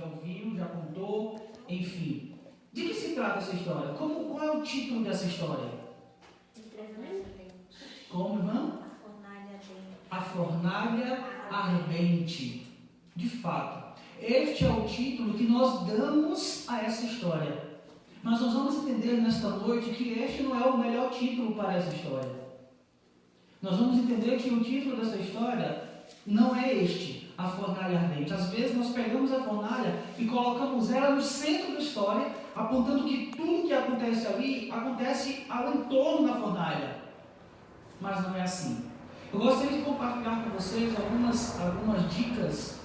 já ouviu, já contou, enfim. De que se trata essa história? Qual é o título dessa história? Como, irmã? A fornalha ardente. De fato, este é o título que nós damos a essa história. Mas nós vamos entender nesta noite que este não é o melhor título para essa história. Nós vamos entender que o título dessa história não é este, a fornalha ardente. Às vezes nós pegamos a fornalha e colocamos ela no centro da história, apontando que tudo que acontece ali acontece ao entorno da fornalha. Mas não é assim. Eu gostaria de compartilhar com vocês algumas dicas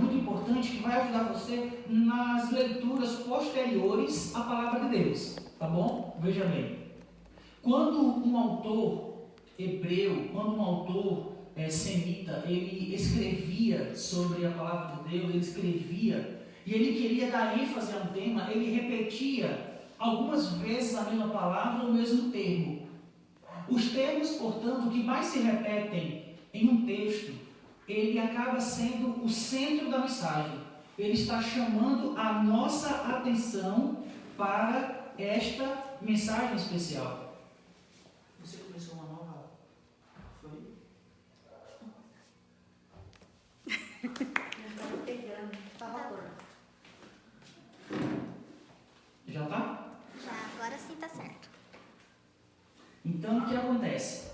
muito importantes que vai ajudar você nas leituras posteriores à palavra de Deus. Tá bom? Veja bem. Quando um autor hebreu, quando um autor semita, ele escrevia sobre a palavra de Deus, ele escrevia e ele queria dar ênfase a um tema, ele repetia algumas vezes a mesma palavra ou o mesmo termo. Os termos, portanto, que mais se repetem em um texto, ele acaba sendo o centro da mensagem. Ele está chamando a nossa atenção para esta mensagem especial. Você começou uma nova... Foi? Estava pegando, estava Já está? Já, agora sim está certo. Então, o que acontece?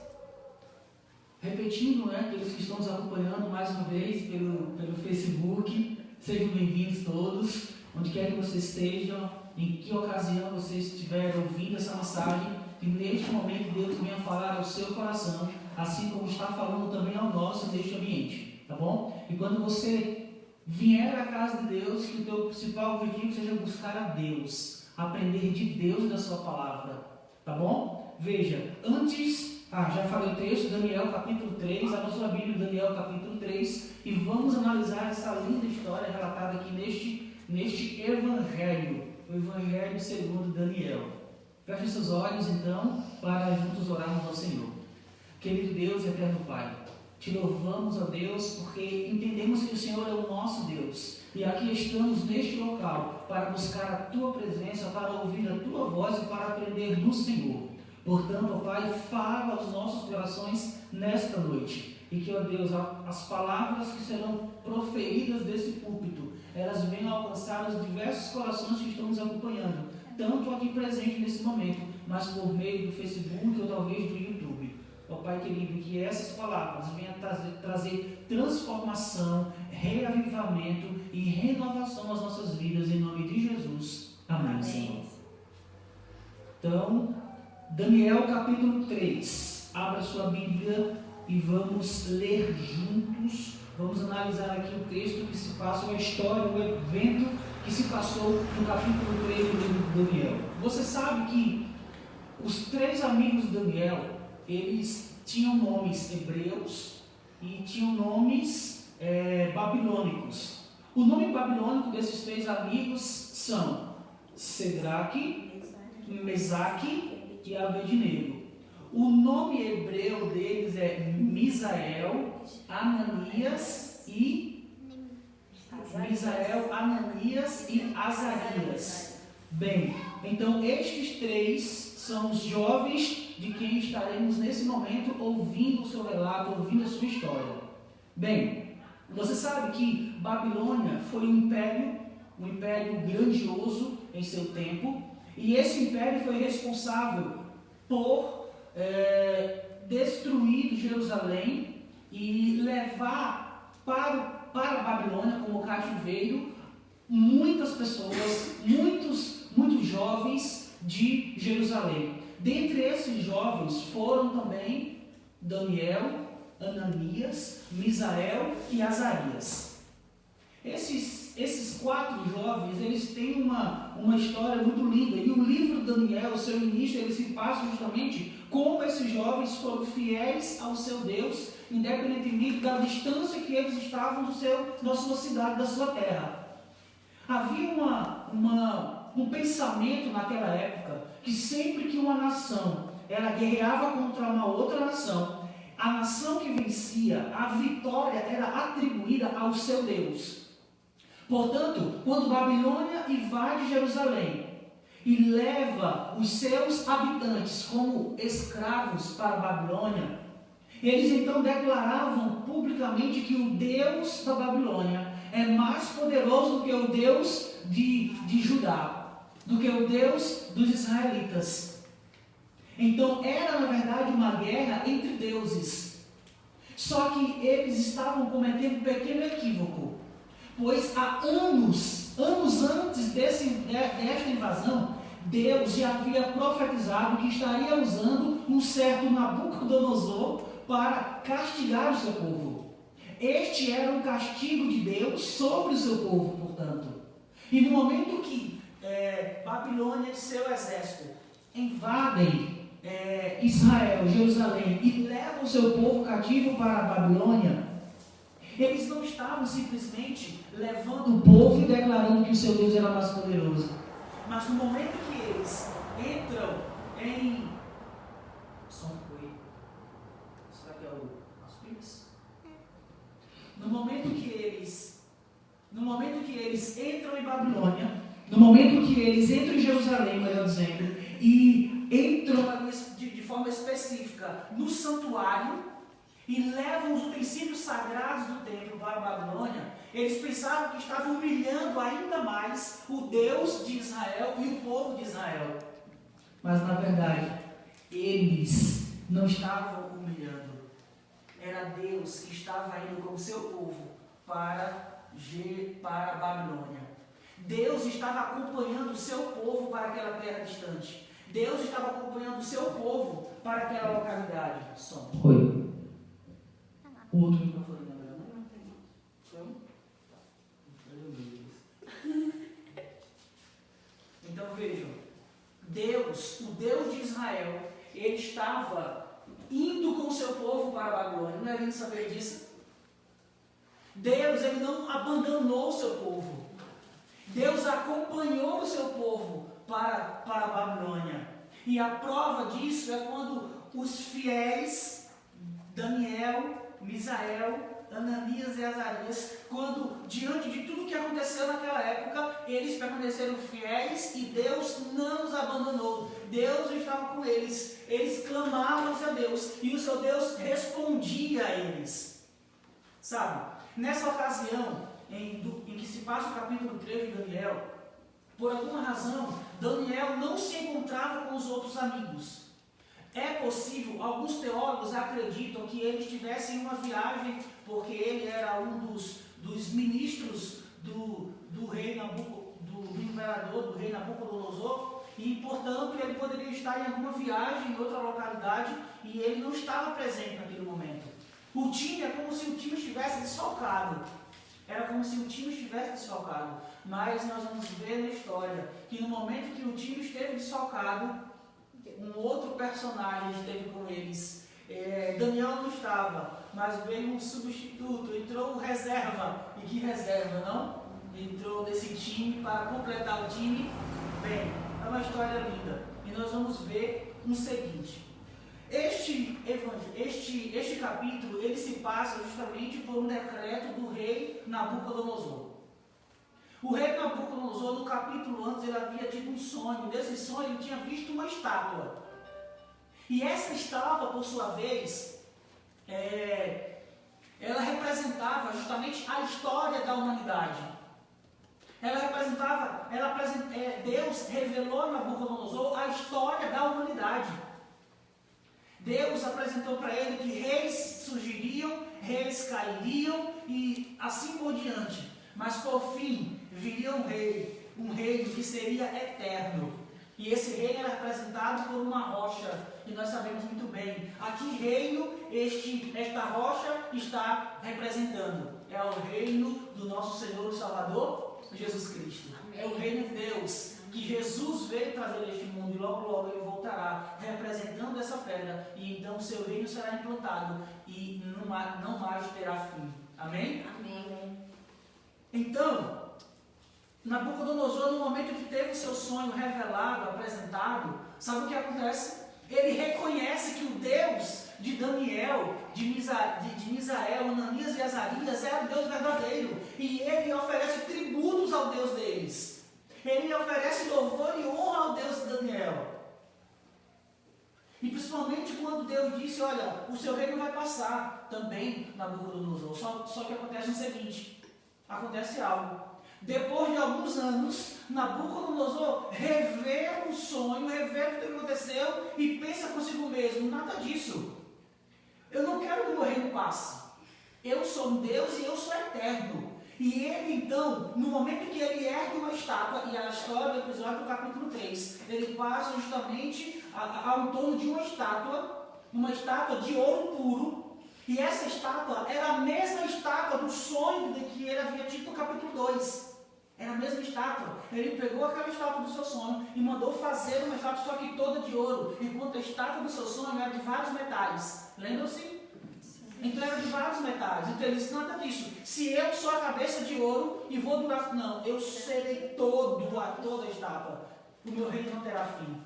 Repetindo, aqueles que estão nos acompanhando mais uma vez pelo Facebook, sejam bem-vindos todos, onde quer que vocês estejam, em que ocasião vocês estiverem ouvindo essa mensagem, que neste momento Deus venha falar ao seu coração, assim como está falando também ao nosso neste ambiente, tá bom? E quando você vier à casa de Deus, que o teu principal objetivo seja buscar a Deus, aprender de Deus e da sua palavra, tá bom? Veja, antes... já falei o texto, Daniel capítulo 3, abra sua Bíblia, Daniel capítulo 3, e vamos analisar essa linda história relatada aqui neste Evangelho, o Evangelho segundo Daniel. Feche seus olhos então, para juntos orarmos ao Senhor. Querido Deus e eterno Pai, te louvamos, ó Deus, porque entendemos que o Senhor é o nosso Deus, e aqui estamos neste local para buscar a Tua presença, para ouvir a Tua voz e para aprender do Senhor. Portanto, ó Pai, fala aos nossos corações nesta noite. E que, ó Deus, as palavras que serão proferidas desse púlpito, elas venham alcançar os diversos corações que estão nos acompanhando, tanto aqui presente nesse momento, mas por meio do Facebook ou talvez do YouTube. Ó Pai querido, que essas palavras venham trazer transformação, reavivamento e renovação às nossas vidas, em nome de Jesus. Amém, Senhor. Então... Daniel capítulo 3, abra sua Bíblia e vamos ler juntos, vamos analisar aqui o texto que se passa, a história, o evento que se passou no capítulo 3 do livro de Daniel. Você sabe que os três amigos de Daniel, eles tinham nomes hebreus e tinham nomes babilônicos. O nome babilônico desses três amigos são Cedraque, Mesaque e Abednego. O nome hebreu deles é Misael, Ananias e Azarias. Bem, então estes três são os jovens de quem estaremos nesse momento ouvindo o seu relato, ouvindo a sua história. Bem, você sabe que Babilônia foi um império grandioso em seu tempo. E esse império foi responsável por destruir Jerusalém e levar para a Babilônia como cativeiro muitas pessoas, muitos jovens de Jerusalém. Dentre esses jovens foram também Daniel, Ananias, Misael e Azarias. Esses quatro jovens, eles têm uma história muito linda. E o livro de Daniel, o seu início, ele se passa justamente como esses jovens foram fiéis ao seu Deus, independentemente da distância que eles estavam da sua cidade, da sua terra. Havia um pensamento naquela época que sempre que uma nação ela guerreava contra uma outra nação, a nação que vencia, a vitória era atribuída ao seu Deus. Portanto, quando Babilônia invade Jerusalém e leva os seus habitantes como escravos para a Babilônia, eles então declaravam publicamente que o Deus da Babilônia é mais poderoso do que o Deus de Judá, do que o Deus dos israelitas. Então era na verdade uma guerra entre deuses. Só que eles estavam cometendo um pequeno equívoco, pois há anos antes desta invasão, Deus já havia profetizado que estaria usando um certo Nabucodonosor para castigar o seu povo. Este era um castigo de Deus sobre o seu povo, portanto. E no momento que Babilônia e seu exército invadem Israel, Jerusalém, e levam o seu povo cativo para a Babilônia, eles não estavam simplesmente levando o povo e declarando que o seu Deus era mais poderoso. Mas no momento que eles entram em... Será que é os filhos? No momento que eles entram em Babilônia, no momento que eles entram em Jerusalém, melhor dizendo, e entram de forma específica no santuário, e levam os utensílios sagrados do templo para a Babilônia, eles pensavam que estavam humilhando ainda mais o Deus de Israel e o povo de Israel. Mas na verdade, eles não estavam humilhando. Era Deus que estava indo com o seu povo para a Babilônia. Deus estava acompanhando o seu povo para aquela terra distante. Deus estava acompanhando o seu povo para aquela localidade. Oi. O outro microfone não é melhor, não? Então vejam, Deus, o Deus de Israel, ele estava indo com o seu povo para a Babilônia. Não é lindo saber disso? Deus, ele não abandonou o seu povo. Deus acompanhou o seu povo para a Babilônia. E a prova disso é quando os fiéis, Daniel, Misael, Ananias e Azarias, quando diante de tudo que aconteceu naquela época, eles permaneceram fiéis e Deus não os abandonou. Deus estava com eles. Eles clamavam a Deus e o seu Deus respondia a eles. Sabe? Nessa ocasião em que se passa o capítulo 3 de Daniel, por alguma razão, Daniel não se encontrava com os outros amigos. É possível, alguns teólogos acreditam que ele estivesse em uma viagem, porque ele era um dos ministros do imperador, do rei Nabucodonosor, e portanto ele poderia estar em alguma viagem em outra localidade e ele não estava presente naquele momento. O time é como se o time estivesse desfalcado. Era como se o time estivesse desfalcado. Mas nós vamos ver na história que no momento que o time esteve desfalcado, um outro personagem esteve com eles. Daniel não estava, mas veio um substituto, entrou um reserva. E que reserva, não? Entrou nesse time para completar o time. Bem, é uma história linda. E nós vamos ver o seguinte. Este capítulo, ele se passa justamente por um decreto do rei Nabucodonosor. O rei Nabucodonosor, no capítulo antes, ele havia tido um sonho. Nesse sonho, ele tinha visto uma estátua. E essa estátua, por sua vez, ela representava justamente a história da humanidade. Deus revelou a Nabucodonosor a história da humanidade. Deus apresentou para ele que reis surgiriam, reis cairiam e assim por diante. Mas por fim, viria um reino que seria eterno. E esse reino era representado por uma rocha, e nós sabemos muito bem a que reino esta rocha está representando. É o reino do nosso Senhor e Salvador, Jesus Cristo. Amém. É o reino de Deus, que Jesus veio trazer a este mundo, e logo logo ele voltará representando essa pedra, e então o seu reino será implantado e não mais terá fim. Amém? Amém. Então, Nabucodonosor, no momento que teve o seu sonho revelado, apresentado, sabe o que acontece? Ele reconhece que o Deus de Daniel, de Misael, Ananias e Azarias era o Deus verdadeiro. E ele oferece tributos ao Deus deles. Ele oferece louvor e honra ao Deus de Daniel. E principalmente quando Deus disse, olha, o seu reino vai passar também Nabucodonosor. Só que acontece o seguinte, acontece algo. Depois de alguns anos, Nabucodonosor revê um sonho, revê o que aconteceu e pensa consigo mesmo, nada disso. Eu não quero que o meu reino passe. Eu sou um Deus e eu sou eterno. E ele então, no momento que ele ergue uma estátua, e a história do episódio do capítulo 3, ele passa justamente ao torno de uma estátua de ouro puro, e essa estátua era a mesma estátua do sonho que ele havia tido no capítulo 2. Era a mesma estátua. Ele pegou aquela estátua do seu sonho e mandou fazer uma estátua, só que toda de ouro, enquanto a estátua do seu sonho era de vários metais. Lembram-se? Então era de vários metais. Então ele disse, nada disso. Se eu sou a cabeça de ouro e vou durar... Não, eu serei toda a estátua. O meu reino não terá fim.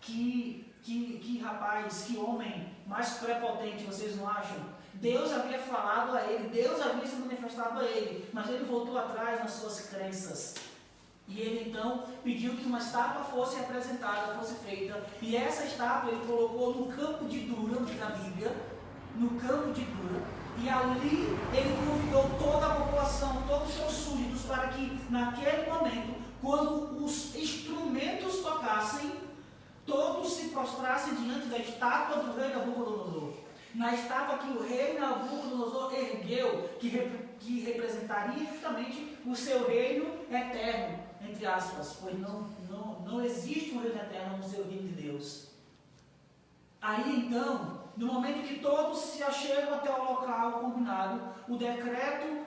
Que rapaz, que homem mais prepotente, vocês não acham? Deus havia falado a ele, Deus havia se manifestado a ele, mas ele voltou atrás nas suas crenças. E ele então pediu que uma estátua fosse apresentada, fosse feita. E essa estátua ele colocou no campo de Dura, diz a Bíblia, no campo de Dura. E ali ele convidou toda a população, todos os seus súditos, para que naquele momento, quando os instrumentos tocassem, todos se prostrassem diante da estátua do rei Nabucodonosor. Na estátua que o rei Nabucodonosor ergueu, que representaria justamente o seu reino eterno, entre aspas, pois não existe um reino eterno no seu reino de Deus. Aí então, no momento que todos se achegam até o local combinado, o decreto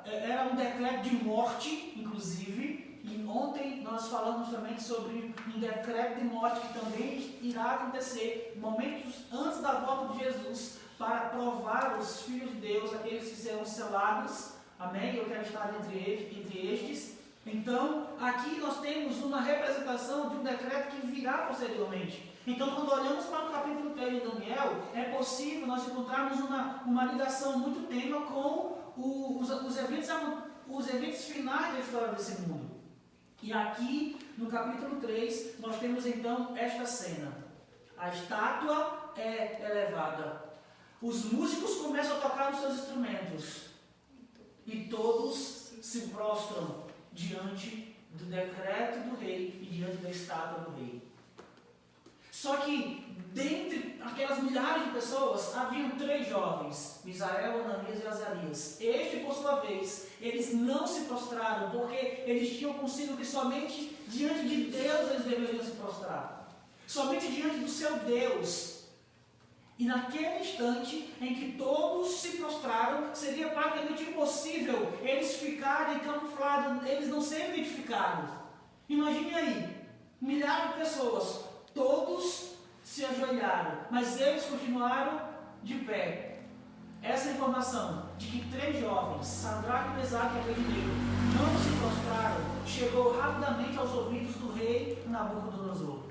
era um decreto de morte, inclusive. E ontem nós falamos também sobre um decreto de morte que também irá acontecer momentos antes da volta de Jesus, para provar os filhos de Deus, aqueles que serão selados. Amém? Eu quero estar entre estes. Então, aqui nós temos uma representação de um decreto que virá posteriormente. Então, quando olhamos para o capítulo 3 de Daniel, é possível nós encontrarmos uma ligação muito tênue com os eventos finais da história desse mundo. E aqui, no capítulo 3, nós temos então esta cena. A estátua é elevada. Os músicos começam a tocar os seus instrumentos. E todos se prostram diante do decreto do rei e diante da estátua do rei. Só que, dentre aquelas milhares de pessoas, haviam 3 jovens, Misael, Ananias e Azarias. Este, por sua vez, eles não se prostraram, porque eles tinham consigo que somente diante de Deus eles deveriam se prostrar. Somente diante do seu Deus. E naquele instante em que todos se prostraram, seria praticamente impossível eles ficarem camuflados, eles não serem identificados. Imagine aí, milhares de pessoas, todos se ajoelharam, mas eles continuaram de pé. Essa informação de que 3 jovens, Sadraque, Mesaque e Abednego, não se prostraram, chegou rapidamente aos ouvidos do rei Nabucodonosor.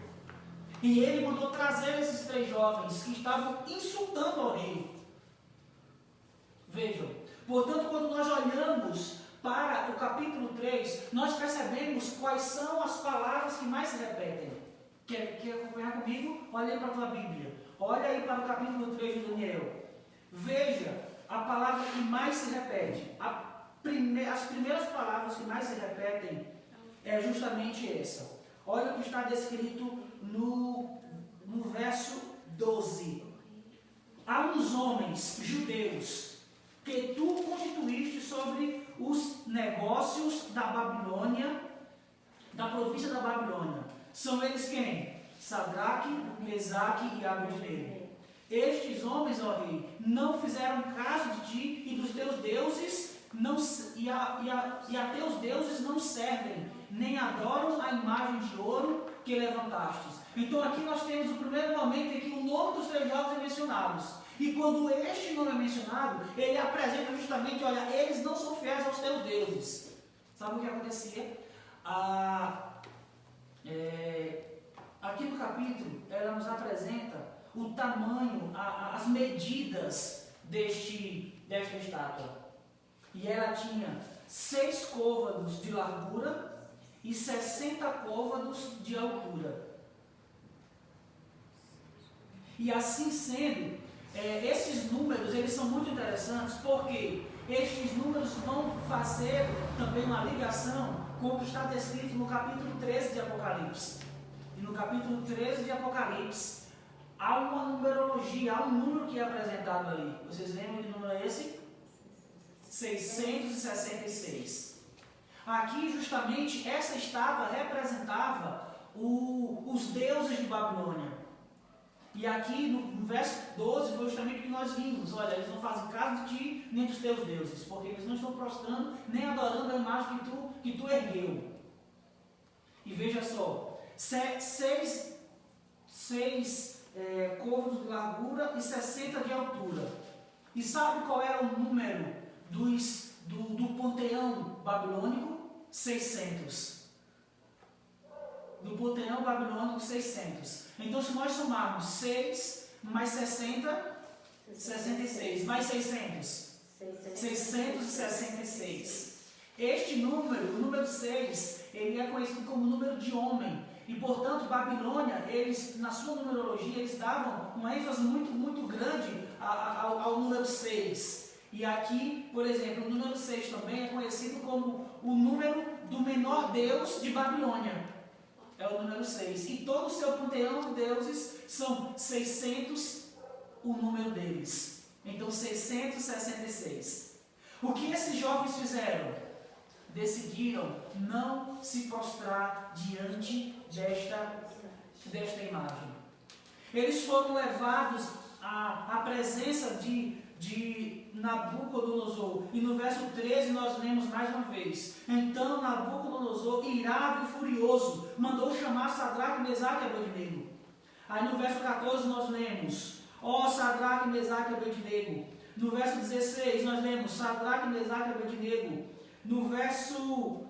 E ele mandou trazer esses 3 jovens que estavam insultando ao rei. Vejam, portanto, quando nós olhamos para o capítulo 3, nós percebemos quais são as palavras que mais se repetem. Quer acompanhar comigo? Olha aí para a tua Bíblia. Olha aí para o capítulo 3 de Daniel. Veja a palavra que mais se repete. As primeiras palavras que mais se repetem é justamente essa. Olha o que está descrito no verso 12. Há uns homens judeus que tu constituíste sobre os negócios da Babilônia, da província da Babilônia. São eles quem? Sadraque, Mesaque e Abednego. Estes homens, ó rei, não fizeram caso de ti e dos teus deuses, e a teus deuses não servem, nem adoram a imagem de ouro que levantastes. Então aqui nós temos o primeiro momento em que o nome dos 3 jovens é mencionado. E quando este nome é mencionado, ele apresenta justamente, olha, eles não são fiéis aos teus deuses. Sabe o que acontecia? Aqui no capítulo, ela nos apresenta o tamanho, as medidas desta estátua. E ela tinha 6 côvados de largura e 60 côvados de altura. E assim sendo, esses números eles são muito interessantes porque estes números vão fazer também uma ligação com o que está descrito no capítulo 13 de Apocalipse. E no capítulo 13 de Apocalipse há uma numerologia, há um número que é apresentado ali. Vocês lembram que número é esse? 666. Aqui justamente essa estátua representava os deuses de Babilônia. E aqui no verso 12 foi justamente o que nós vimos. Olha, eles não fazem caso de ti nem dos teus deuses, porque eles não estão prostrando nem adorando a imagem que tu ergueu. E veja só, 6 côvados de largura e 60 de altura. E sabe qual era o número do panteão babilônico? 600. Do panteão babilônico, 600. Então, se nós somarmos 6 mais 60, 66. Mais 600, 666. Este número, o número 6, ele é conhecido como número de homem. E, portanto, Babilônia, eles, na sua numerologia, eles davam uma ênfase muito, muito grande ao número 6. E aqui, por exemplo, o número 6 também é conhecido como o número do menor deus de Babilônia. É o número 6. E todo o seu panteão de deuses são 600, o número deles. Então, 666. O que esses jovens fizeram? Decidiram não se prostrar diante desta imagem. Eles foram levados à presença de Nabucodonosor. E no verso 13 nós lemos mais uma vez: então Nabucodonosor, irado e furioso, mandou chamar Sadraque, Mesaque e Abednego. Aí no verso 14 nós lemos: ó Sadraque, Mesaque e Abednego. No verso 16 nós lemos: Sadraque, Mesaque e Abednego. No verso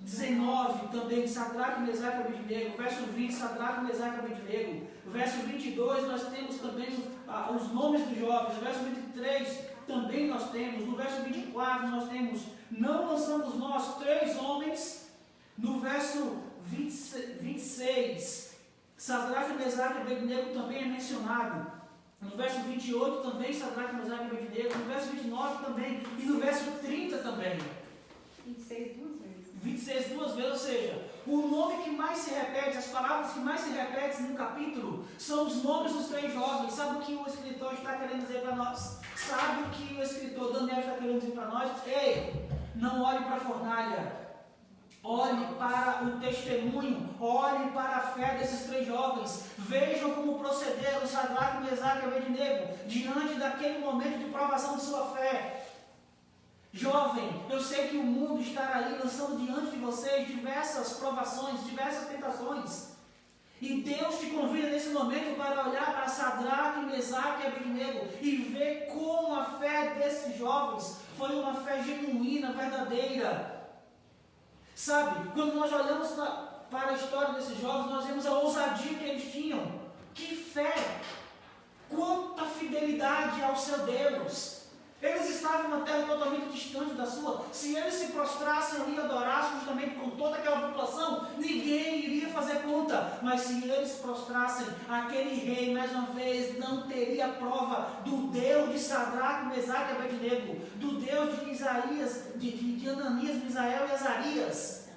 19 também, Sadraque, Mesaque e Abednego. Verso 20, Sadraque, Mesaque e Abednego. Verso 22 nós temos também os nomes dos jovens. Verso 23 também nós temos. No verso 24 nós temos: não lançamos nós 3 homens. No verso 26, Sadraque, Mesaque e Abednego também é mencionado. No verso 28 também, Sadraque, Mesaque e Abednego. No verso 29 também. E no verso 30 também. 26 duas vezes. 26 duas vezes, ou seja, o nome que mais se repete, as palavras que mais se repetem no capítulo são os nomes dos 3 jovens. Sabe o que o escritor está querendo dizer para nós? Sabe o que o escritor Daniel está querendo dizer para nós? Ei, não olhe para a fornalha, olhe para o testemunho, olhe para a fé desses 3 jovens. Vejam como procederam Sadraque, Mesaque e Abednego diante daquele momento de provação de sua fé. Jovem, eu sei que o mundo estará aí lançando diante de vocês diversas provações, diversas tentações. E Deus te convida nesse momento para olhar para Sadraque, Mesaque e Abednego e ver como a fé desses jovens foi uma fé genuína, verdadeira. Sabe, quando nós olhamos para a história desses jovens, nós vemos a ousadia que eles tinham. Que fé! Quanta fidelidade ao seu Deus! Eles estavam em uma terra totalmente distante da sua. Se eles se prostrassem ali e adorassem justamente com toda aquela população, ninguém iria fazer conta. Mas se eles se prostrassem, aquele rei, mais uma vez, não teria prova do Deus de Sadraque, Mesaque e Abednego, do Deus de Isaías, de Ananias, Misael e Azarias.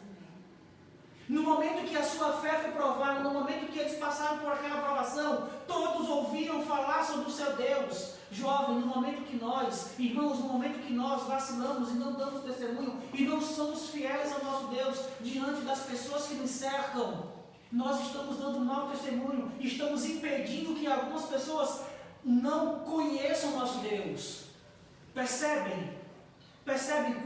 No momento que a sua fé foi provada, no momento que eles passaram por aquela provação, todos ouviram falar sobre o seu Deus. Jovem, no momento que nós, irmãos, no momento que nós vacilamos e não damos testemunho e não somos fiéis ao nosso Deus diante das pessoas que nos cercam, nós estamos dando mau testemunho, estamos impedindo que algumas pessoas não conheçam o nosso Deus. Percebem? Percebem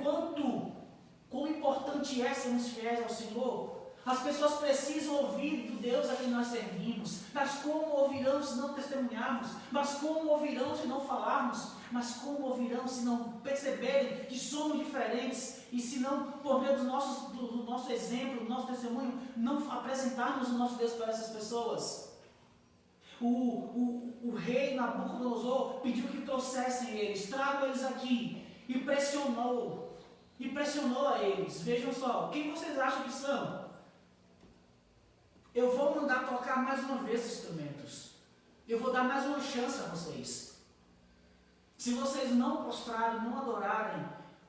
quão importante é sermos fiéis ao Senhor? As pessoas precisam ouvir do Deus a quem nós servimos. Mas como ouvirão se não testemunharmos? Mas como ouvirão se não falarmos? Mas como ouvirão se não perceberem que somos diferentes? E se não, por meio do nosso exemplo, do nosso testemunho, não apresentarmos o nosso Deus para essas pessoas? O rei Nabucodonosor pediu que trouxessem eles, tragam eles aqui, e pressionou a eles. Vejam só, quem vocês acham que são? Eu vou mandar tocar mais uma vez os instrumentos. Eu vou dar mais uma chance a vocês. Se vocês não prostrarem, não adorarem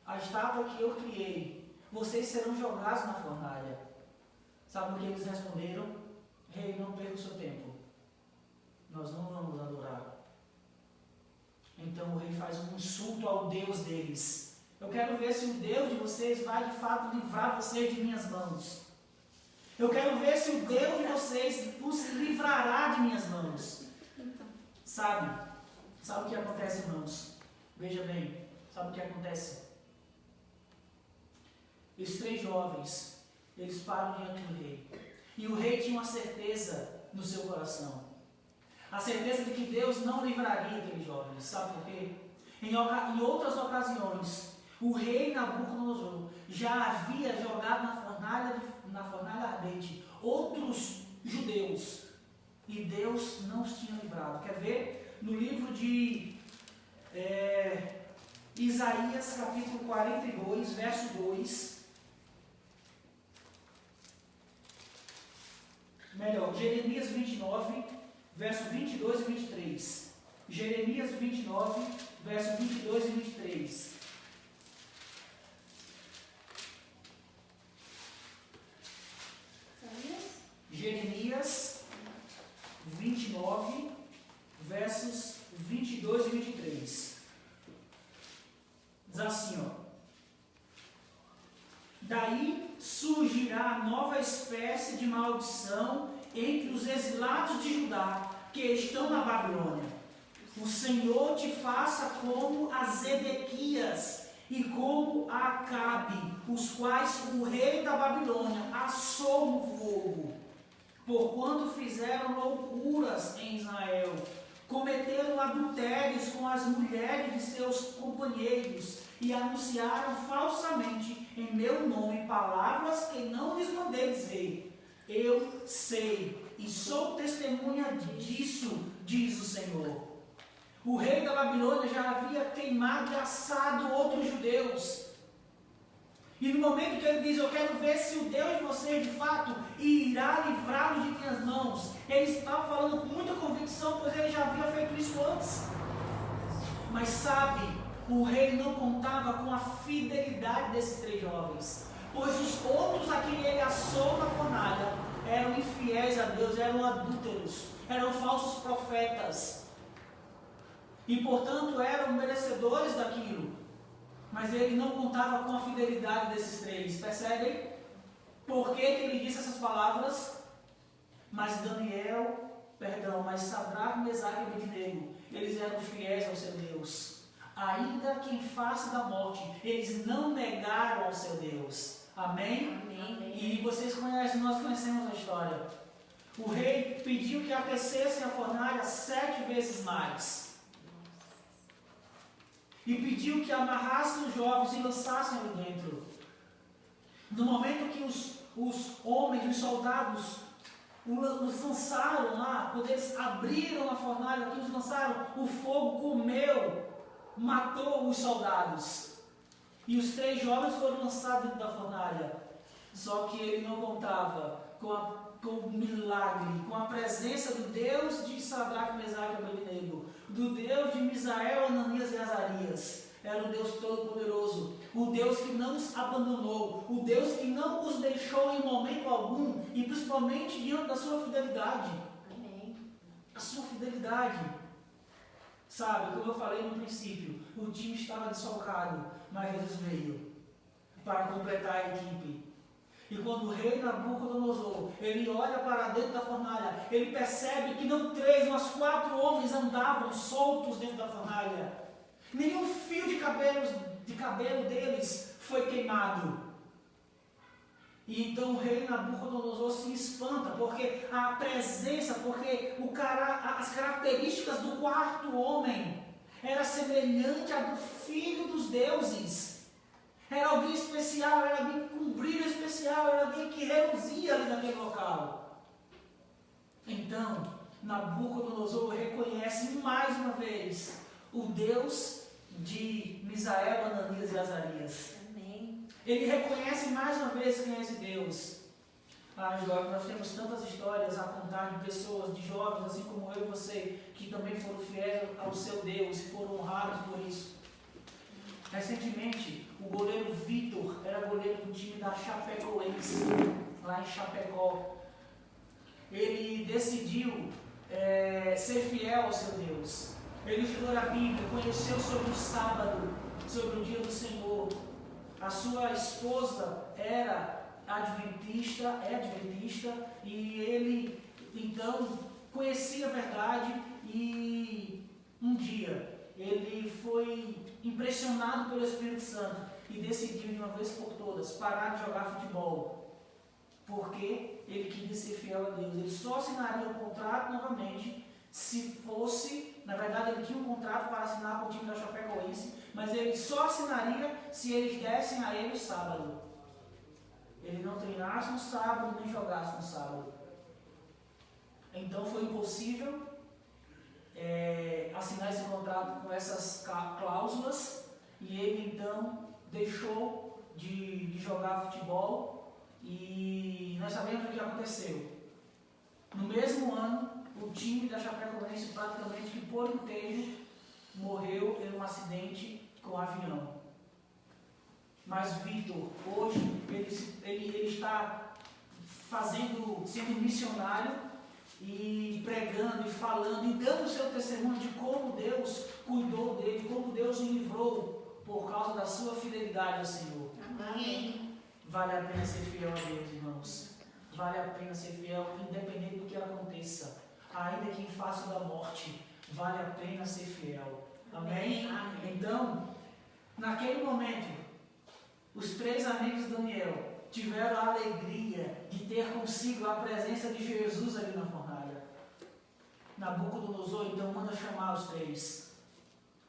a estátua que eu criei, vocês serão jogados na fornalha. Sabe o que eles responderam? Rei, não perca o seu tempo. Nós não vamos adorar. Então o rei faz um insulto ao Deus deles. Eu quero ver se o Deus de vocês vai de fato livrar vocês de minhas mãos. Eu quero ver se o Deus de vocês os livrará de minhas mãos. Sabe o que acontece, irmãos? Veja bem, sabe o que acontece? Os 3 jovens, eles param diante do rei. E o rei tinha uma certeza no seu coração. A certeza de que Deus não livraria aqueles jovens. Sabe por quê? Em outras ocasiões, o rei Nabucodonosor já havia jogado na fornalha ardente outros judeus. E Deus não os tinha livrado. Quer ver? No livro de Isaías, capítulo 42, verso 2. Melhor, Jeremias 29, verso 22 e 23. Jeremias 29, verso 22 e 23. Jeremias 29, versos 22 e 23. Diz assim, ó. Daí surgirá nova espécie de maldição entre os exilados de Judá, que estão na Babilônia. O Senhor te faça como a Zedequias e como a Acabe, os quais o rei da Babilônia assou no fogo, porquanto fizeram loucuras em Israel, cometeram adultérios com as mulheres de seus companheiros e anunciaram falsamente em meu nome palavras que não lhes mandei dizer. Eu sei e sou testemunha disso, diz o Senhor. O rei da Babilônia já havia queimado e assado outros judeus. E no momento que ele diz, eu quero ver se o Deus de vocês de fato irá livrá-los de minhas mãos, ele estava falando com muita convicção, pois ele já havia feito isso antes. Mas sabe, o rei não contava com a fidelidade desses 3 jovens, pois os outros a quem ele assou na fornalha eram infiéis a Deus, eram adúlteros, eram falsos profetas, e portanto eram merecedores daquilo. Mas ele não contava com a fidelidade desses 3. Percebem? Por que ele disse essas palavras? Mas Sadraque, Mesaque e Abednego, eles eram fiéis ao seu Deus. Ainda que em face da morte, eles não negaram ao seu Deus. Amém? Amém. E vocês conhecem, nós conhecemos a história. O rei pediu que aquecessem a fornalha 7 vezes mais. E pediu que amarrassem os jovens e lançassem ali dentro. No momento que os homens, os soldados, os lançaram lá, quando eles abriram a fornalha, que os lançaram, o fogo comeu, matou os soldados. E os 3 jovens foram lançados dentro da fornalha. Só que ele não contava com o milagre, com a presença do Deus de Sadraque, Mesaque e Abednego, do Deus de Misael, Ananias e Azarias. Era o Deus Todo-Poderoso, o Deus que não os abandonou, o Deus que não os deixou em momento algum, e principalmente diante da sua fidelidade. Amém. A sua fidelidade. Sabe, como eu falei no princípio, o time estava desfalcado, mas Jesus veio para completar a equipe. E quando o rei Nabucodonosor, ele olha para dentro da fornalha, ele percebe que não 3, mas 4 homens andavam soltos dentro da fornalha. Nenhum fio de cabelo deles foi queimado. E então o rei Nabucodonosor se espanta, porque a presença, as características do 4º homem era semelhante à do filho dos deuses. Era alguém especial, era alguém com brilho especial, era alguém que reluzia ali naquele local. Então, Nabucodonosor reconhece mais uma vez o Deus de Misael, Ananias e Azarias. Amém. Ele reconhece mais uma vez quem é esse Deus. Jovem, nós temos tantas histórias a contar de pessoas, de jovens, assim como eu e você, que também foram fiéis ao seu Deus e foram honrados por isso. Recentemente, o goleiro Vitor era goleiro do time da Chapecoense, lá em Chapecó. Ele decidiu ser fiel ao seu Deus. Ele estudou a Bíblia, conheceu sobre o sábado, sobre o dia do Senhor. A sua esposa era adventista, e ele então conhecia a verdade, e um dia ele foi impressionado pelo Espírito Santo e decidiu de uma vez por todas parar de jogar futebol, porque ele queria ser fiel a Deus. Ele só assinaria o contrato novamente se fosse, na verdade ele tinha um contrato para assinar com o time da Chapecoense, mas ele só assinaria se eles dessem a ele o sábado. Ele não treinasse no sábado, nem jogasse no sábado. Então foi impossível assinar esse contrato com essas cláusulas, e ele então deixou de jogar futebol, e nós sabemos o que aconteceu. No mesmo ano, o time da Chapecoense praticamente que por inteiro morreu em um acidente com avião. Mas Vitor, hoje, ele está sendo missionário e pregando e falando e dando o seu testemunho de como Deus cuidou dele, como Deus o livrou por causa da sua fidelidade ao Senhor. Amém. Vale a pena ser fiel a Deus, irmãos. Vale a pena ser fiel, independente do que aconteça. Ainda que em face da morte, vale a pena ser fiel. Amém? Amém. Então, naquele momento, os 3 amigos de Daniel tiveram a alegria de ter consigo a presença de Jesus ali na fornalha. Nabucodonosor então manda chamar os 3.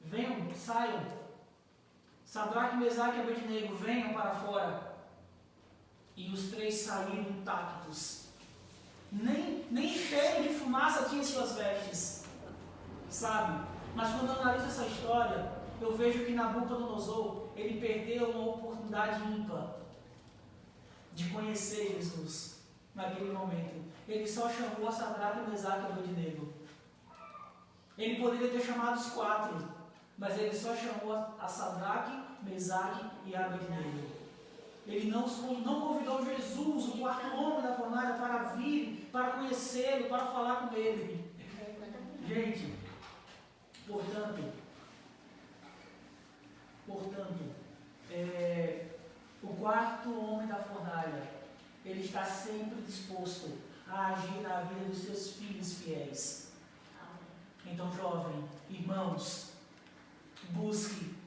Venham, saiam. Sadraque, Mesaque e Abednego, venham para fora. E os 3 saíram intactos. Nem cheiro de fumaça tinha em suas vestes. Sabe? Mas quando eu analiso essa história, eu vejo que Nabucodonosor, ele perdeu uma oportunidade ímpar de conhecer Jesus naquele momento. Ele só chamou a Sadraque, Mesaque e Abednego. Ele poderia ter chamado os 4, mas ele só chamou a Sadraque, Mesaque e Abednego. Ele não convidou Jesus, o 4º homem da fornalha, para vir, para conhecê-lo, para falar com ele. Gente, portanto, o 4º homem da fornalha, ele está sempre disposto a agir na vida dos seus filhos fiéis. Então, jovem, irmãos, busque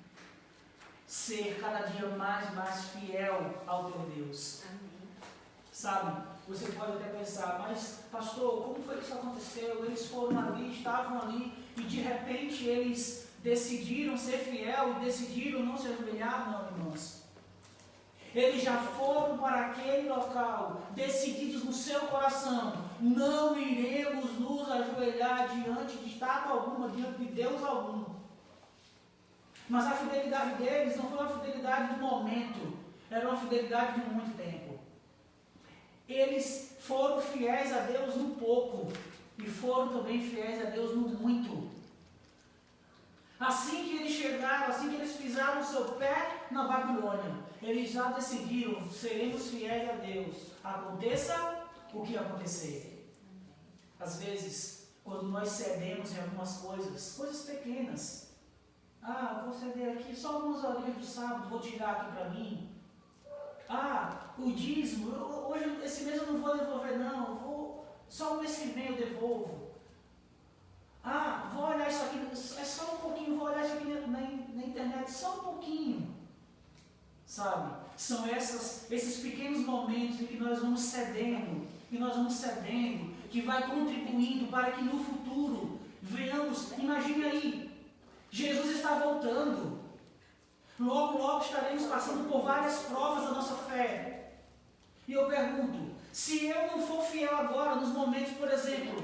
ser cada dia mais e mais fiel ao teu Deus. Sabe, você pode até pensar, mas pastor, como foi que isso aconteceu? Eles foram ali, estavam ali, e de repente eles decidiram ser fiel e decidiram não se ajoelhar. Não, irmãos. Eles já foram para aquele local, decididos no seu coração: não iremos nos ajoelhar diante de estátua alguma, diante de Deus algum. Mas a fidelidade deles não foi uma fidelidade de momento, era uma fidelidade de muito tempo. Eles foram fiéis a Deus no pouco e foram também fiéis a Deus no muito. Assim que eles chegaram, assim que eles pisaram o seu pé na Babilônia, eles já decidiram: seremos fiéis a Deus, aconteça o que acontecer. Às vezes, quando nós cedemos em algumas coisas pequenas, vou ceder aqui só algumas horinhas do sábado, vou tirar aqui para mim. O dízimo, hoje, esse mês eu não vou devolver não, só o mês que vem eu devolvo. Vou olhar isso aqui, é só um pouquinho, vou olhar isso aqui na internet, só um pouquinho. Sabe? São esses pequenos momentos em que nós vamos cedendo, que vai contribuindo para que no futuro venhamos. Imagine aí, Jesus está voltando. Logo, logo estaremos passando por várias provas da nossa fé. E eu pergunto, se eu não for fiel agora, nos momentos, por exemplo,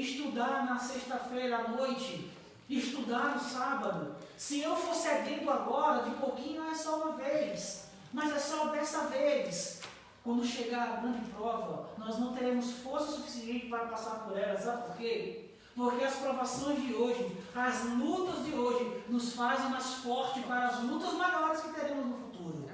estudar na sexta-feira à noite, estudar no sábado. Se eu for sedento agora, de pouquinho não é só uma vez, mas é só dessa vez. Quando chegar a grande prova, nós não teremos força suficiente para passar por ela. Sabe por quê? Porque as provações de hoje, as lutas de hoje, nos fazem mais fortes para as lutas maiores que teremos no futuro.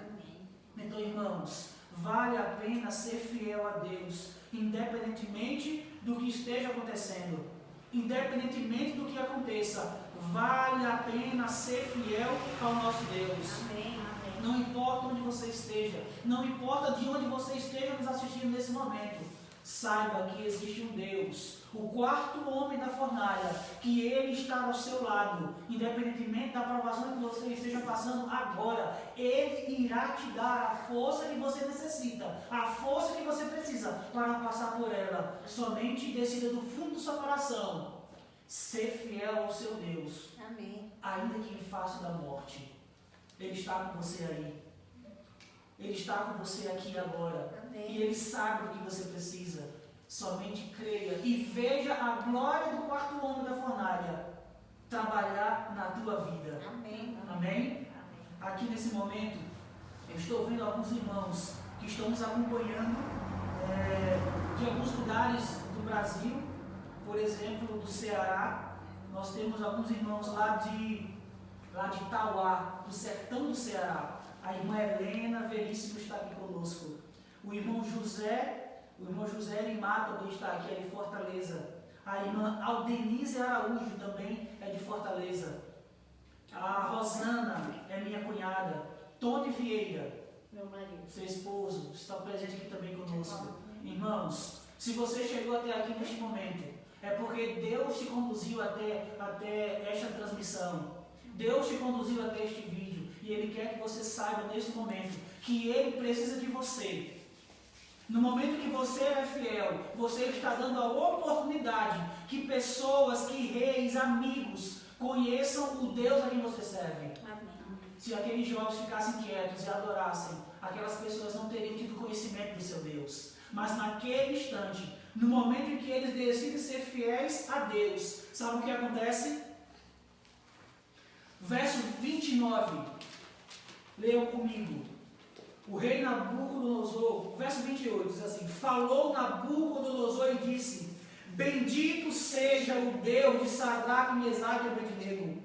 Então, irmãos, vale a pena ser fiel a Deus, independentemente do que esteja acontecendo, independentemente do que aconteça, vale a pena ser fiel ao nosso Deus. Amém. Não importa onde você esteja, não importa de onde você esteja nos assistindo nesse momento, saiba que existe um Deus, o quarto homem da fornalha, que Ele está ao seu lado, independentemente da provação que você esteja passando agora. Ele irá te dar a força que você necessita, a força que você precisa para passar por ela. Somente decida do fundo do seu coração ser fiel ao seu Deus. Amém. Ainda que em face da morte, Ele está com você aí. Ele está com você aqui agora. Amém. E Ele sabe do que você precisa. Somente creia e veja a glória do quarto homem da fornalha trabalhar na tua vida. Amém. Amém? Aqui nesse momento, eu estou vendo alguns irmãos que estão nos acompanhando de alguns lugares do Brasil, por exemplo, do Ceará. Nós temos alguns irmãos lá de Itauá, do sertão do Ceará. A irmã Helena Veríssimo está aqui conosco. O irmão José Limar também está aqui, é de Fortaleza. A irmã Aldenise Araújo também é de Fortaleza. A Rosana é minha cunhada. Tony Vieira, Meu marido. seu esposo, está presente aqui também conosco. Irmãos, se você chegou até aqui neste momento, é porque Deus te conduziu até esta transmissão. Deus te conduziu até este vídeo. E Ele quer que você saiba neste momento que Ele precisa de você. No momento que você é fiel, você está dando a oportunidade que pessoas, que reis, amigos, conheçam o Deus a quem você serve. Amém. Se aqueles jovens ficassem quietos e adorassem, aquelas pessoas não teriam tido conhecimento do seu Deus. Mas naquele instante, no momento em que eles decidem ser fiéis a Deus, sabe o que acontece? Verso 29, leiam comigo. O rei Nabucodonosor, verso 28, diz assim: falou Nabucodonosor e disse: bendito seja o Deus de Sadraque, Mesaque e Abednego,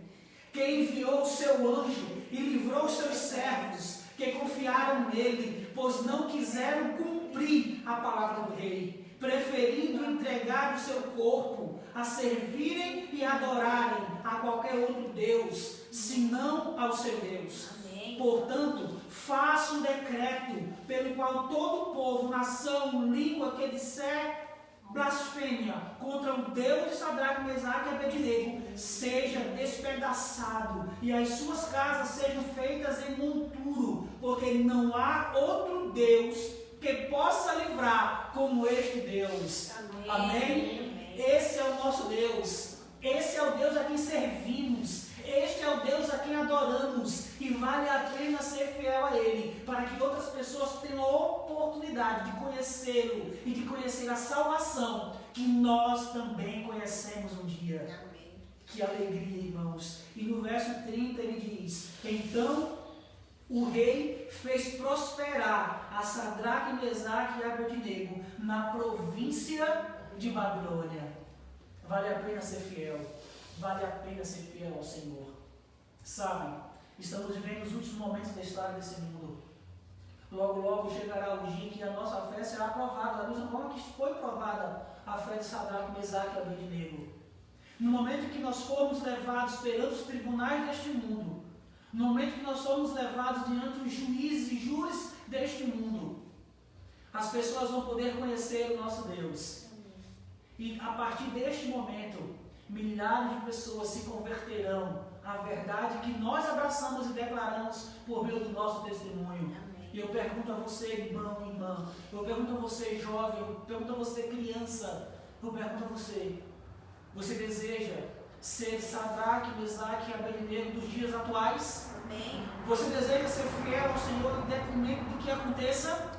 que enviou o seu anjo e livrou os seus servos, que confiaram nele, pois não quiseram cumprir a palavra do rei, preferindo entregar o seu corpo a servirem e adorarem a qualquer outro Deus, senão ao seu Deus. Amém. Portanto, faça um decreto pelo qual todo povo, nação, língua que disser blasfêmia contra o Deus de Sadraque, Mesaque e Abednego seja despedaçado e as suas casas sejam feitas em monturo, porque não há outro Deus que possa livrar como este Deus. Amém. Amém? Esse é o nosso Deus. Esse é o Deus a quem servimos. Este é o Deus a quem adoramos. E vale a pena ser fiel a Ele, para que outras pessoas tenham a oportunidade de conhecê-lo e de conhecer a salvação que nós também conhecemos um dia. Amém. Que alegria, irmãos. E no verso 30 ele diz: então o rei fez prosperar a Sadraque, Mesaque e Abednego na província de Babilônia. Vale a pena ser fiel. Vale a pena ser fiel ao Senhor. Sabem, estamos vivendo os últimos momentos da história desse mundo. Logo, logo chegará o dia que a nossa fé será provada, da mesma forma que foi provada a fé de Sadraque, Mesaque e Abednego. No momento que nós formos levados perante os tribunais deste mundo, no momento que nós formos levados diante dos juízes e júris deste mundo, as pessoas vão poder conhecer o nosso Deus. E a partir deste momento, milhares de pessoas se converterão à verdade que nós abraçamos e declaramos por meio do nosso testemunho. Amém. E eu pergunto a você, irmão e irmã, eu pergunto a você, jovem, eu pergunto a você, criança, eu pergunto a você, você deseja ser Sadraque, Mesaque e Abednego dos dias atuais? Amém. Você deseja ser fiel ao Senhor em detrimento do que aconteça?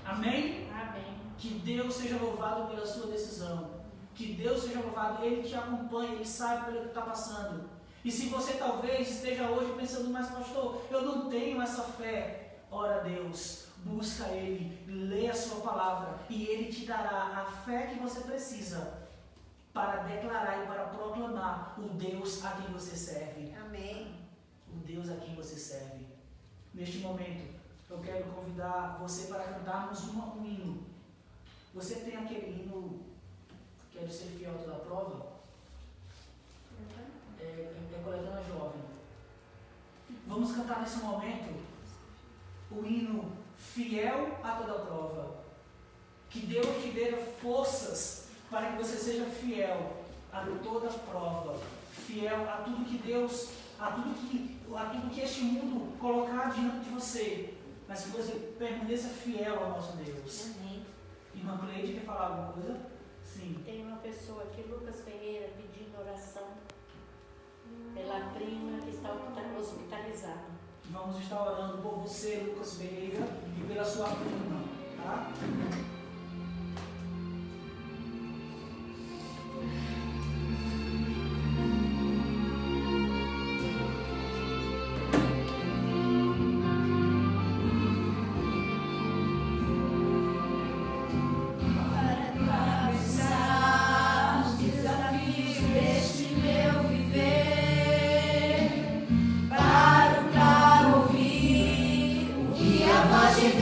Amém? Amém. Que Deus seja louvado pela sua decisão. Que Deus seja louvado, Ele te acompanha, Ele sabe pelo que está passando. E se você talvez esteja hoje pensando, mas pastor, eu não tenho essa fé. Ora a Deus, busca Ele, lê a sua palavra e Ele te dará a fé que você precisa para declarar e para proclamar o Deus a quem você serve. Amém. O Deus a quem você serve. Neste momento, eu quero convidar você para cantarmos um hino. Você tem aquele hino, Quero Ser Fiel a Toda Prova? É Coletânea Jovem. Vamos cantar nesse momento o hino Fiel a Toda Prova. Que Deus te dê forças para que você seja fiel a toda prova, fiel a tudo que Deus, a tudo que este mundo colocar diante de você, mas que você permaneça fiel ao nosso Deus. Amém. Irmã Cleide, quer falar alguma coisa? Sim. Tem uma pessoa aqui, Lucas Ferreira, pedindo oração pela prima que está hospitalizada. Vamos estar orando por você, Lucas Ferreira, e pela sua prima, tá?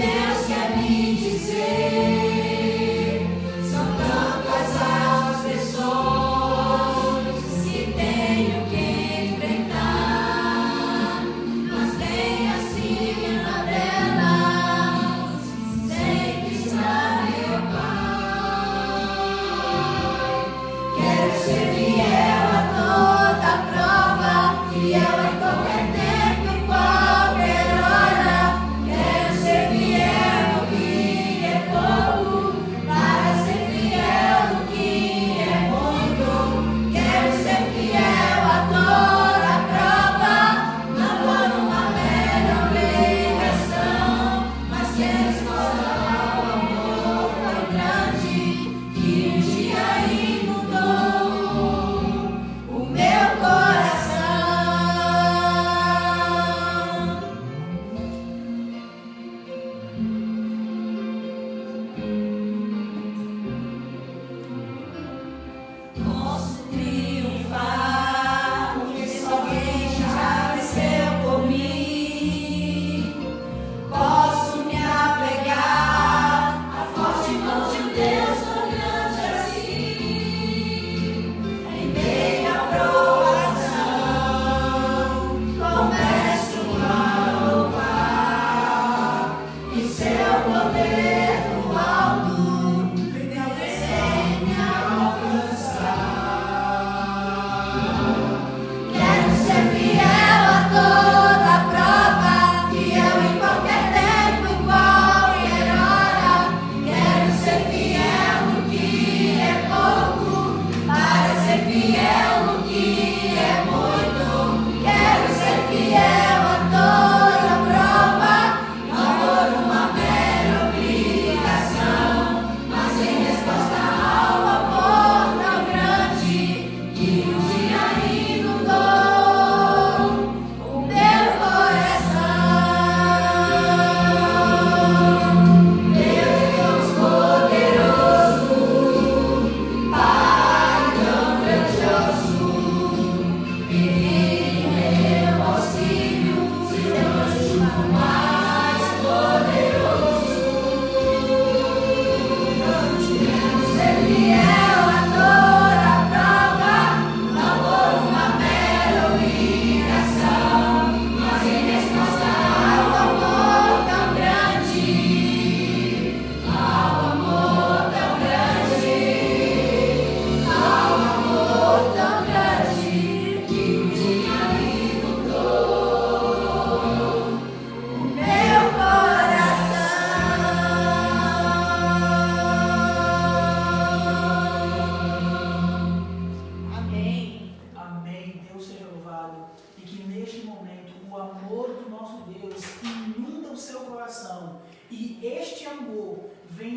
Deus quer me dizer.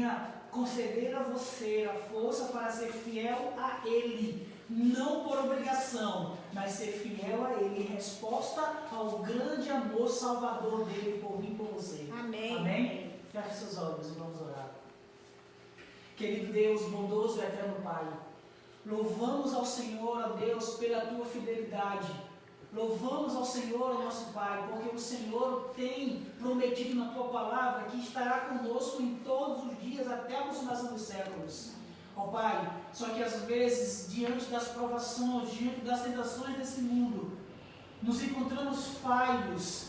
venha conceder a você a força para ser fiel a Ele, não por obrigação, mas ser fiel a Ele em resposta ao grande amor salvador dele por mim e por você. Amém. Amém? Feche seus olhos e vamos orar. Querido Deus, bondoso e eterno Pai, louvamos ao Senhor, ó Deus, pela Tua fidelidade. Louvamos ao Senhor, nosso Pai, porque o Senhor tem prometido na Tua palavra que estará conosco em todos os dias até a consumação dos séculos. Ó Pai, só que às vezes, diante das provações, diante das tentações desse mundo, nos encontramos falhos.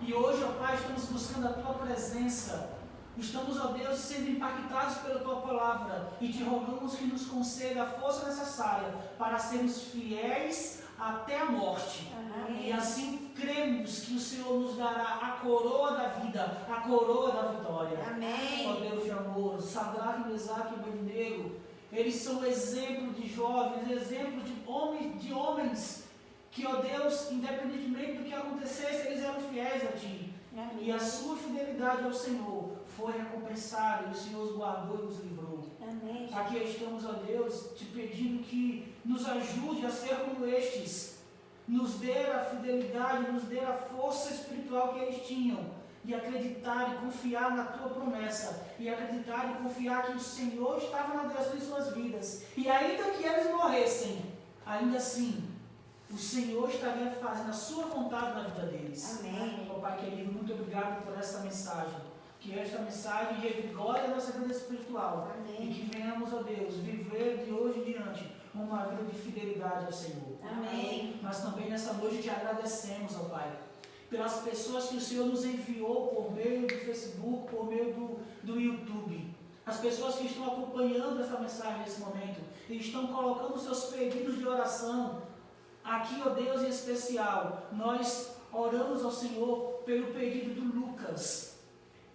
E hoje, ó Pai, estamos buscando a Tua presença. Estamos, ó Deus, sendo impactados pela Tua palavra e te rogamos que nos conceda a força necessária para sermos fiéis até a morte. Amém. E assim cremos que o Senhor nos dará a coroa da vida, a coroa da vitória. Amém. Ó Deus de amor, Sadraque, Mesaque e Abednego, eles são exemplo de jovens, exemplo de homens que, ó Deus, independentemente do que acontecesse, eles eram fiéis a Ti. E a sua fidelidade ao Senhor foi recompensada e o Senhor os guardou e os livrou. Amém. Aqui estamos, ó Deus, te pedindo que nos ajude a ser como estes. Nos dê a fidelidade, nos dê a força espiritual que eles tinham. E acreditar e confiar na Tua promessa. E acreditar e confiar que o Senhor estava na direção de suas vidas. E ainda que eles morressem, ainda assim, o Senhor estaria fazendo a sua vontade na vida deles. Amém. Ó Pai querido, muito obrigado por essa mensagem. Que esta mensagem revigore a nossa vida espiritual. Amém. E que venhamos, ó Deus, viver de hoje em diante uma vida de fidelidade ao Senhor. Amém. Mas também nessa noite te agradecemos, ó Pai, pelas pessoas que o Senhor nos enviou por meio do Facebook, por meio do YouTube. As pessoas que estão acompanhando essa mensagem nesse momento e estão colocando seus pedidos de oração. Aqui, ó Deus, em especial, nós oramos ao Senhor pelo pedido do Lucas.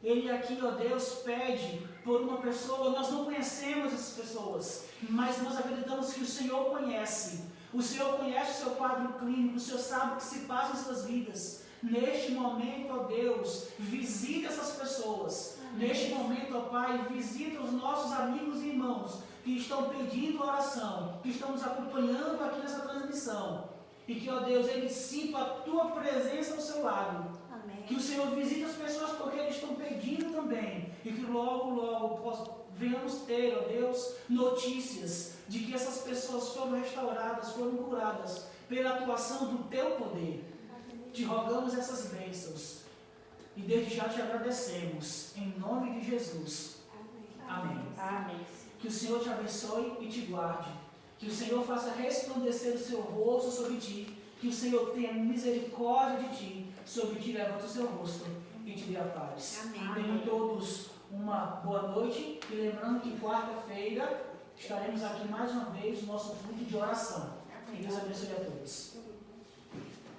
Ele aqui, ó Deus, pede por uma pessoa, nós não conhecemos essas pessoas, mas nós acreditamos que o Senhor conhece. O Senhor conhece o seu quadro clínico, o Senhor sabe o que se passa em suas vidas. Neste momento, ó Deus, visita essas pessoas. Neste momento, ó Pai, visita os nossos amigos e irmãos que estão pedindo oração, que estão nos acompanhando aqui nessa transmissão. E que, ó Deus, eles sintam a Tua presença ao seu lado. Amém. Que o Senhor visite as pessoas porque eles estão pedindo também. E que logo, logo venhamos ter, ó Deus, notícias de que essas pessoas foram restauradas, foram curadas pela atuação do Teu poder. Te rogamos essas bênçãos. E desde já te agradecemos. Em nome de Jesus. Amém. Amém. Que o Senhor te abençoe e te guarde. Que o Senhor faça resplandecer o seu rosto sobre ti. Que o Senhor tenha misericórdia de ti. Sobre ti levanta o seu rosto e te dê a paz. Amém. Tenham todos uma boa noite. E lembrando que quarta-feira estaremos aqui mais uma vez no nosso culto de oração. Que Deus abençoe a todos.